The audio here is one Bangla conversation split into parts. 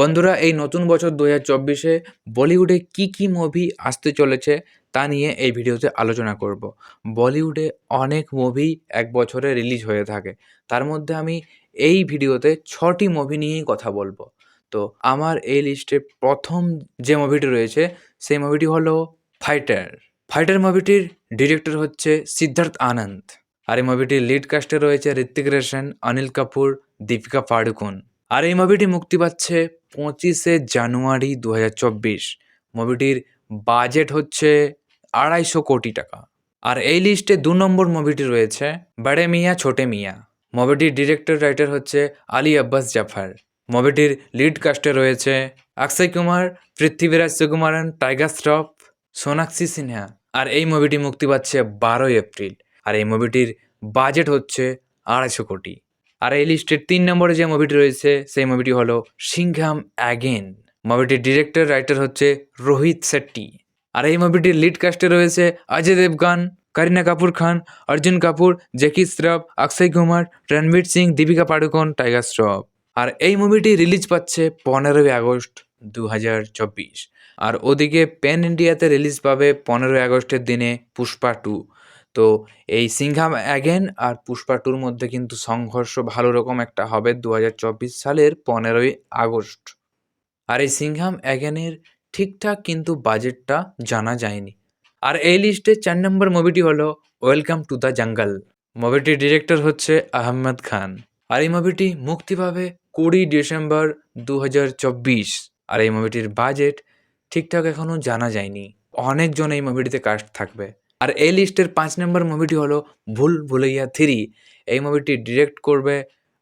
বন্ধুরা, এই নতুন বছর ২০২৪-এ বলিউডে কি মুভি আসতে চলেছে তা নিয়ে এই ভিডিওতে আলোচনা করব। বলিউডে অনেক মুভি এক বছরে রিলিজ হয়ে থাকে। তার মধ্যে আমি এই ভিডিওতে ৬টি মুভি নিয়েই কথা বলবো। তো আমার এই লিস্টে ১ম যে মুভিটি রয়েছে সেই মুভিটি হলো ফাইটার। ফাইটার মুভিটির ডিরেক্টর হচ্ছে সিদ্ধার্থ আনন্দ। আর এই মুভিটির লিড কাস্টে রয়েছে ঋত্বিক রোশন, অনিল কাপুর, দীপিকা পাড়ুকোন। আর এই মুভিটি মুক্তি পাচ্ছে ২৫শে জানুয়ারি ২০২৪। মুভিটির বাজেট হচ্ছে ২৫০ কোটি টাকা। আর এই লিস্টে ২ নম্বর মুভিটি রয়েছে বড়ে মিয়াঁ ছোটে মিয়াঁ। মুভিটির ডিরেক্টর রাইটার হচ্ছে আলী আব্বাস জাফর। মুভিটির লিড কাস্টে রয়েছে অক্ষয় কুমার, পৃথ্বীরাজ সুকুমারন, টাইগার শ্রফ, সোনাক্ষী সিনহা। আর এই মুভিটি মুক্তি পাচ্ছে ১২ই এপ্রিল। আর এই মুভিটির বাজেট হচ্ছে ২৫০ কোটি। আর এই লিস্টের ৩ নম্বরে যে মুভিটি রয়েছে সেই মুভিটি হলো সিংঘাম অ্যাগেন। মুভিটির ডিরেক্টর রাইটার হচ্ছে রোহিত শেট্টি। আর এই মুভিটির লিড কাস্টে রয়েছে অজয় দেবগান, করিনা কাপুর খান, অর্জুন কাপুর, জ্যাকি শ্রফ, অক্ষয় কুমার, রণবীর সিং, দীপিকা পাড়ুকোন, টাইগার শ্রফ। আর এই মুভিটি রিলিজ পাচ্ছে ১৫ই আগস্ট ২০২৪। আর ওদিকে প্যান ইন্ডিয়াতে রিলিজ পাবে ১৫ই আগস্টের দিনে পুষ্পা ২। তো এই সিংঘাম অ্যাগেন আর পুষ্পা ২র মধ্যে কিন্তু সংঘর্ষ ভালো রকম একটা হবে ২০২৪ সালের ১৫ই আগস্ট। আর এই সিংঘাম অ্যাগেনের ঠিকঠাক কিন্তু বাজেটটা জানা যায়নি। আর এই লিস্টে ৪ নম্বর মুভিটি হলো welcome to the jungle. মুভিটির director হচ্ছে আহমেদ খান। আর এই মুভিটি মুক্তি পাবে ২০ ডিসেম্বর ২০২৪। আর এই মুভিটির বাজেট ঠিকঠাক এখনও জানা যায়নি। অনেকজন এই মুভিটিতে কাস্ট থাকবে। আর এই লিস্টের ৫ নম্বর মুভিটি হলো ভুল ভুলাইয়া ৩। এই মুভিটি ডিরেক্ট করবে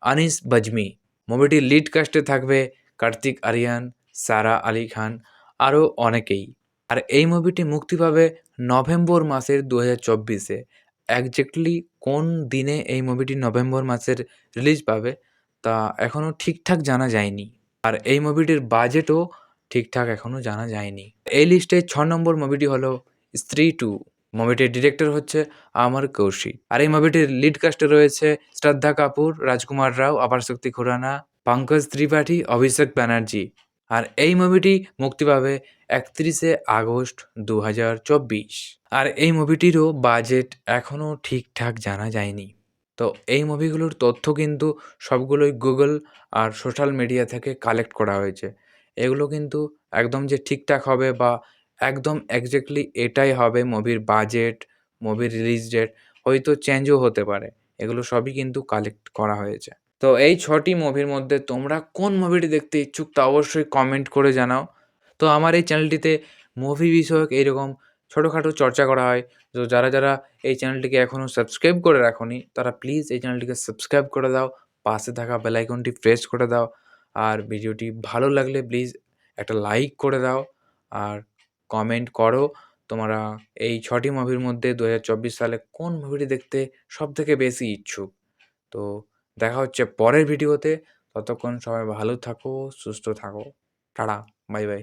আনিস বাজমি। মুভিটির লিড কাস্টে থাকবে কার্তিক আরিয়ান, সারা আলি খান, আরও অনেকেই। আর এই মুভিটি মুক্তি পাবে নভেম্বর মাসের ২০২৪-এ। একজ্যাক্টলি কোন দিনে এই মুভিটি নভেম্বর মাসের রিলিজ পাবে তা এখনও ঠিকঠাক জানা যায়নি। আর এই মুভিটির বাজেটও ঠিকঠাক এখনও জানা যায়নি। এই লিস্টে ৬ নম্বর মুভিটি হলো স্ত্রী ২। মুভিটির ডিরেক্টর হচ্ছে আমর কৌশিক। আর এই মুভিটির লিড কাস্টে রয়েছে শ্রদ্ধা কাপুর, রাজকুমার রাও, আপার শক্তি খুরানা, পঙ্কজ ত্রিপাঠী, অভিষেক ব্যানার্জি। আর এই মুভিটি মুক্তি পাবে ৩১শে আগস্ট ২০২৪। আর এই মুভিটিরও বাজেট এখনও ঠিকঠাক জানা যায়নি। তো এই মুভিগুলোর তথ্য কিন্তু সবগুলোই গুগল আর সোশ্যাল মিডিয়া থেকে কালেক্ট করা হয়েছে। এগুলো কিন্তু একদম যে ঠিকঠাক হবে বা একদম এক্স্যাক্টলি এটাই হবে মুভির বাজেট, মুভির রিলিজ ডেট হয়তো চেঞ্জও হতে পারে। এগুলো সবই কিন্তু কালেক্ট করা হয়েছে। তো এই ৬টি মুভির মধ্যে তোমরা কোন মুভিটি দেখতে ইচ্ছুক তা অবশ্যই কমেন্ট করে জানাও। তো আমার এই চ্যানেলটিতে মুভি বিষয়ক এইরকম ছোটোখাটো চর্চা করা হয়। তো যারা এই চ্যানেলটিকে এখনও সাবস্ক্রাইব করে রাখোনি তারা প্লিজ এই চ্যানেলটিকে সাবস্ক্রাইব করে দাও। পাশে থাকা বেল আইকনটি প্রেস করে দাও। আর ভিডিওটি ভালো লাগলে প্লিজ একটা লাইক করে দাও। আর কমেন্ট করো তোমরা এই ৬টি মুভির মধ্যে ২০২৪ সালে কোন মুভিটি দেখতে সবথেকে বেশি ইচ্ছুক। তো দেখা হচ্ছে পরের ভিডিওতে। ততক্ষণ সবাই ভালো থাকো, সুস্থ থাকো। Tata, bye bye.